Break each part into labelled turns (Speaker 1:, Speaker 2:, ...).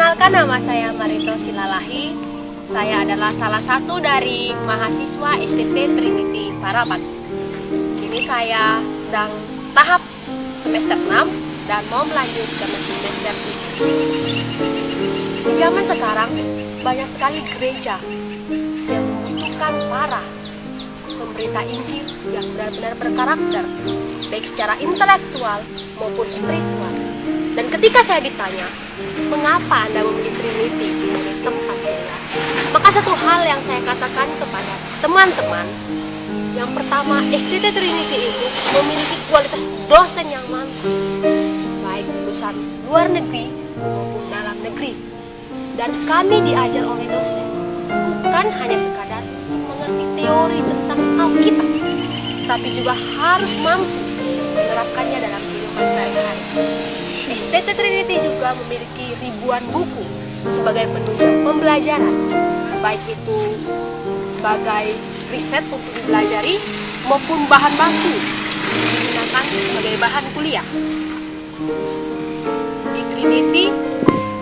Speaker 1: Perkenalkan, nama saya Marito Silalahi. Saya adalah salah satu dari mahasiswa STT Trinity Parapat. Kini saya sedang tahap semester 6 dan mau melanjut ke semester 7. Di zaman sekarang, banyak sekali gereja yang membutuhkan para pemberita Injil yang benar-benar berkarakter, baik secara intelektual maupun spiritual. Dan ketika saya ditanya, mengapa Anda memilih Trinity sebagai tempat kuliah? Maka satu hal yang saya katakan kepada teman-teman, yang pertama, STT Trinity itu memiliki kualitas dosen yang mantap, baik lulusan luar negeri maupun dalam negeri. Dan kami diajar oleh dosen, bukan hanya sekadar mengerti teori tentang Alkitab, tapi juga harus mampu menerapkannya dalam kehidupan sehari-hari. STT Trinity juga memiliki ribuan buku sebagai penunjang pembelajaran, baik itu sebagai riset untuk dipelajari maupun bahan baku digunakan sebagai bahan kuliah. Di Trinity,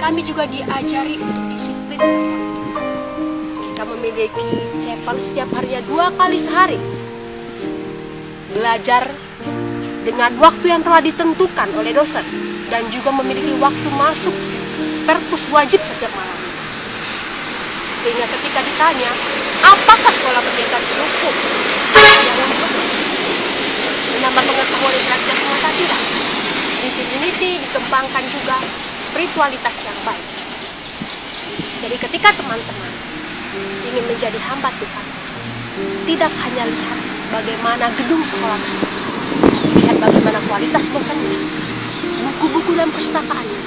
Speaker 1: kami juga diajari untuk disiplin. Kita memiliki chapel setiap harinya 2 kali sehari. Belajar dengan waktu yang telah ditentukan oleh dosen, dan juga memiliki waktu masuk perpus wajib setiap malam. Sehingga ketika ditanya, apakah sekolah pendeta cukup hanya untuk menambah pengetahuan intelektual semata? Tidak. Di Trinity dikembangkan juga spiritualitas yang baik. Jadi ketika teman-teman ingin menjadi hamba Tuhan, tidak hanya lihat bagaimana gedung sekolah tersebut, lihat bagaimana kualitas dosennya, buku-buku dan perpustakaannya,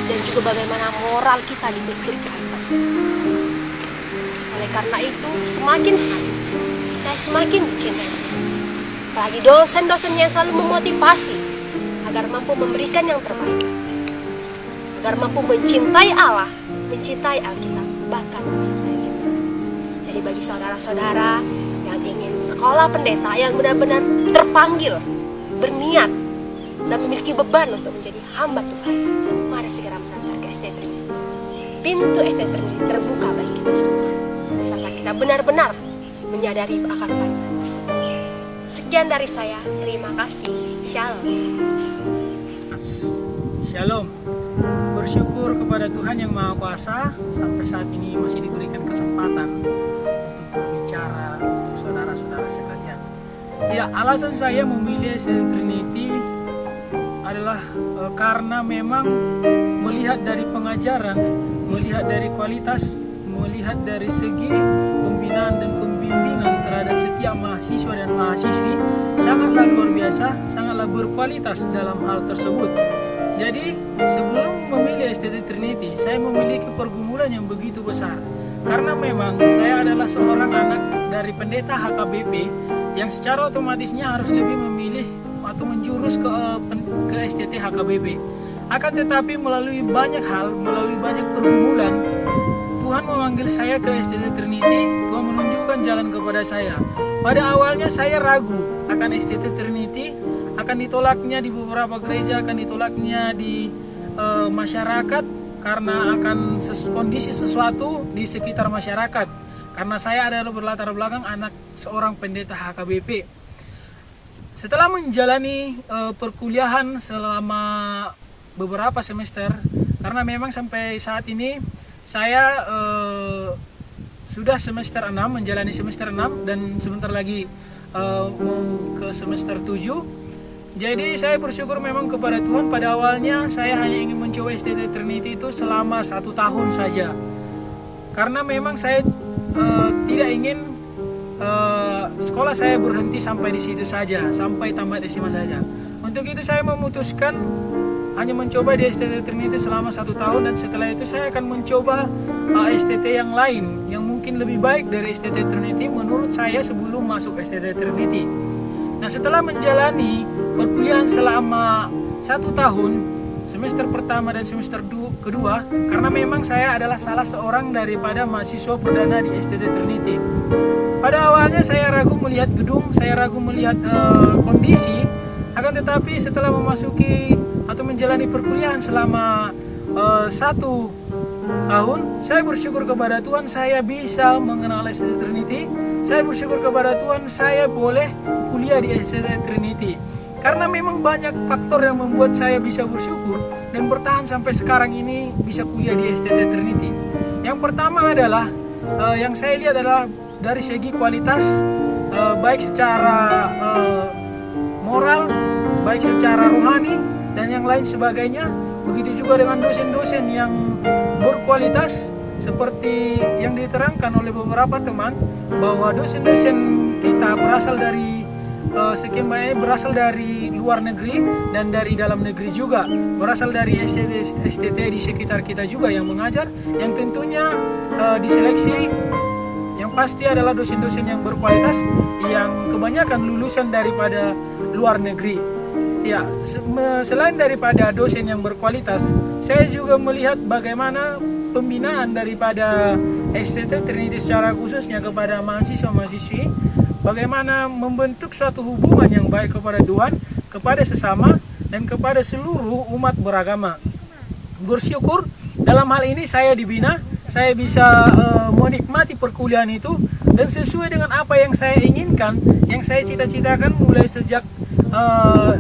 Speaker 1: dan juga bagaimana moral kita diberikan. Oleh karena itu, semakin hari saya semakin mencintai, apalagi dosen-dosen yang selalu memotivasi agar mampu memberikan yang terbaik, agar mampu mencintai Allah, mencintai Alkitab, bahkan mencintai cinta. Jadi bagi saudara-saudara yang ingin sekolah pendeta, yang benar-benar terpanggil, berniat, dan memiliki beban untuk menjadi hamba Tuhan, mari segera mendaftar ke STT Trinity. Pintu STT Trinity terbuka bagi kita semua, asalkan kita benar-benar menyadari akan panggilan tersebut. Sekian dari saya, terima kasih. Shalom.
Speaker 2: Shalom. Bersyukur kepada Tuhan yang Maha Kuasa, sampai saat ini masih diberikan kesempatan untuk berbicara untuk saudara-saudara sekalian. Ya, alasan saya memilih STT Trinity adalah karena memang melihat dari pengajaran, melihat dari kualitas, melihat dari segi pembinaan dan pembimbingan terhadap setiap mahasiswa dan mahasiswi sangatlah luar biasa, sangatlah berkualitas dalam hal tersebut. Jadi sebelum memilih STT Trinity, saya memiliki pergumulan yang begitu besar, karena memang saya adalah seorang anak dari pendeta HKBP yang secara otomatisnya harus lebih memilih atau menjurus ke STT HKBP. Akan tetapi melalui banyak hal, melalui banyak pergumulan, Tuhan memanggil saya ke STT Trinity. Tuhan menunjukkan jalan kepada saya. Pada awalnya saya ragu akan STT Trinity, akan ditolaknya di beberapa gereja, akan ditolaknya di masyarakat karena akan kondisi sesuatu di sekitar masyarakat. Karena saya adalah berlatar belakang anak seorang pendeta HKBP. Setelah menjalani perkuliahan selama beberapa semester, karena memang sampai saat ini saya sudah semester 6, menjalani semester 6 dan sebentar lagi mau ke semester 7. Jadi saya bersyukur memang kepada Tuhan. Pada awalnya saya hanya ingin mencoba STT Trinity itu selama 1 tahun saja, karena memang saya tidak ingin sekolah saya berhenti sampai di situ saja, sampai tamat SMA saja. Untuk itu saya memutuskan hanya mencoba di STT Trinity selama 1 tahun, dan setelah itu saya akan mencoba STT yang lain yang mungkin lebih baik dari STT Trinity menurut saya sebelum masuk STT Trinity. Nah, setelah menjalani perkuliahan selama 1 tahun, semester pertama dan semester kedua, karena memang saya adalah salah seorang daripada mahasiswa perdana di STT Trinity. Pada awalnya saya ragu melihat gedung, saya ragu melihat kondisi, akan tetapi setelah memasuki atau menjalani perkuliahan selama 1 tahun, saya bersyukur kepada Tuhan saya bisa mengenal STT Trinity. Saya bersyukur kepada Tuhan saya boleh kuliah di STT Trinity. Karena memang banyak faktor yang membuat saya bisa bersyukur dan bertahan sampai sekarang ini bisa kuliah di STT Trinity. Yang pertama adalah yang saya lihat adalah dari segi kualitas, baik secara moral, baik secara rohani dan yang lain sebagainya. Begitu juga dengan dosen-dosen yang berkualitas, seperti yang diterangkan oleh beberapa teman bahwa dosen-dosen kita berasal dari sekian banyak, berasal dari luar negeri dan dari dalam negeri juga, berasal dari STT di sekitar kita juga yang mengajar, yang tentunya diseleksi yang pasti adalah dosen-dosen yang berkualitas, yang kebanyakan lulusan daripada luar negeri. Ya, selain daripada dosen yang berkualitas, saya juga melihat bagaimana pembinaan daripada STT Trinity secara khususnya kepada mahasiswa-mahasiswi, bagaimana membentuk suatu hubungan yang baik kepada Tuhan, kepada sesama, dan kepada seluruh umat beragama. Bersyukur dalam hal ini saya dibina, saya bisa menikmati perkuliahan itu dan sesuai dengan apa yang saya inginkan, yang saya cita-citakan mulai sejak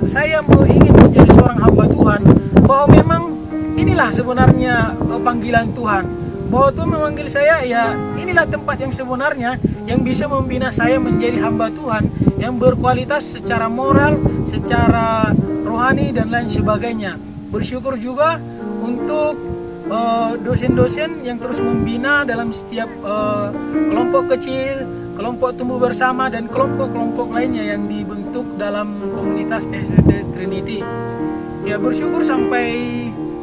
Speaker 2: saya ingin menjadi seorang hamba Tuhan, bahwa memang inilah sebenarnya panggilan Tuhan, bahwa Tuhan memanggil saya, ya inilah tempat yang sebenarnya yang bisa membina saya menjadi hamba Tuhan yang berkualitas secara moral, secara rohani dan lain sebagainya. Bersyukur juga untuk dosen-dosen yang terus membina dalam setiap kelompok kecil, kelompok tumbuh bersama, dan kelompok-kelompok lainnya yang dibentuk dalam komunitas STT Trinity. Ya, bersyukur sampai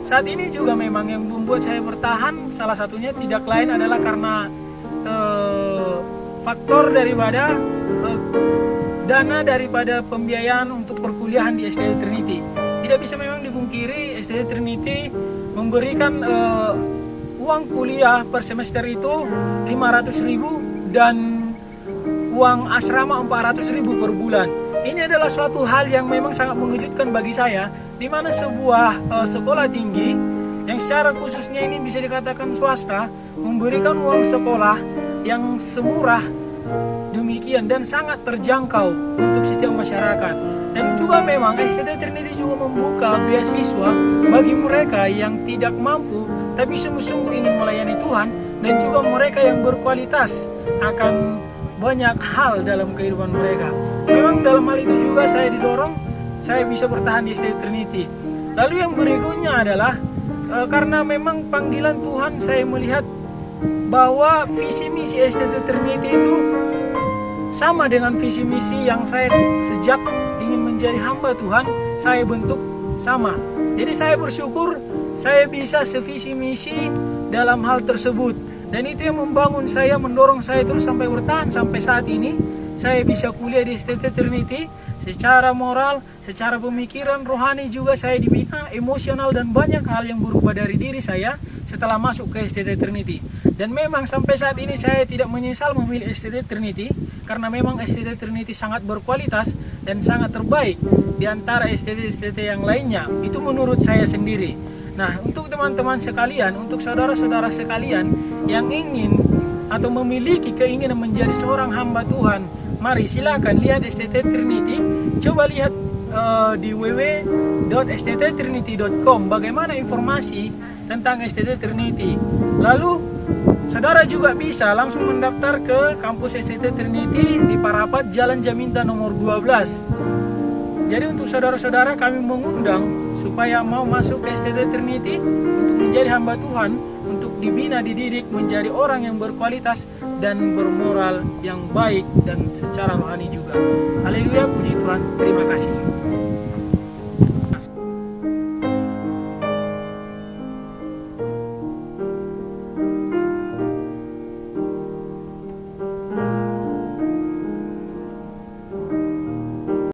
Speaker 2: saat ini juga memang yang membuat saya bertahan, salah satunya tidak lain adalah karena faktor daripada dana daripada pembiayaan untuk perkuliahan di STT Trinity. Tidak bisa memang dipungkiri, STT Trinity memberikan uang kuliah per semester itu 500.000 dan uang asrama 400.000 per bulan. Ini adalah suatu hal yang memang sangat mengejutkan bagi saya, di mana sebuah sekolah tinggi yang secara khususnya ini bisa dikatakan swasta memberikan uang sekolah yang semurah demikian dan sangat terjangkau untuk setiap masyarakat. Dan juga memang STT Trinity juga membuka beasiswa bagi mereka yang tidak mampu tapi sungguh-sungguh ingin melayani Tuhan, dan juga mereka yang berkualitas akan banyak hal dalam kehidupan mereka. Memang dalam hal itu juga saya didorong, saya bisa bertahan di STT Trinity. Lalu yang berikutnya adalah karena memang panggilan Tuhan, saya melihat bahwa visi misi STT Trinity itu sama dengan visi misi yang saya sejak ingin menjadi hamba Tuhan saya bentuk sama. Jadi saya bersyukur saya bisa sevisi misi dalam hal tersebut, dan itu yang membangun saya, mendorong saya terus sampai bertahan sampai saat ini. Saya bisa kuliah di STT Trinity secara moral, secara pemikiran, rohani juga saya dibina, emosional, dan banyak hal yang berubah dari diri saya setelah masuk ke STT Trinity. Dan memang sampai saat ini saya tidak menyesal memilih STT Trinity, karena memang STT Trinity sangat berkualitas dan sangat terbaik di antara STT-STT yang lainnya. Itu menurut saya sendiri. Nah, untuk teman-teman sekalian, untuk saudara-saudara sekalian yang ingin atau memiliki keinginan menjadi seorang hamba Tuhan, mari silakan lihat STT Trinity. Coba lihat di www.stttrinity.com bagaimana informasi tentang STT Trinity. Lalu saudara juga bisa langsung mendaftar ke kampus STT Trinity di Parapat, Jalan Jaminta nomor 12. Jadi untuk saudara-saudara kami mengundang supaya mau masuk ke STT Trinity untuk menjadi hamba Tuhan, untuk dibina, dididik menjadi orang yang berkualitas dan bermoral yang baik dan secara rohani juga. Haleluya, puji Tuhan, terima kasih.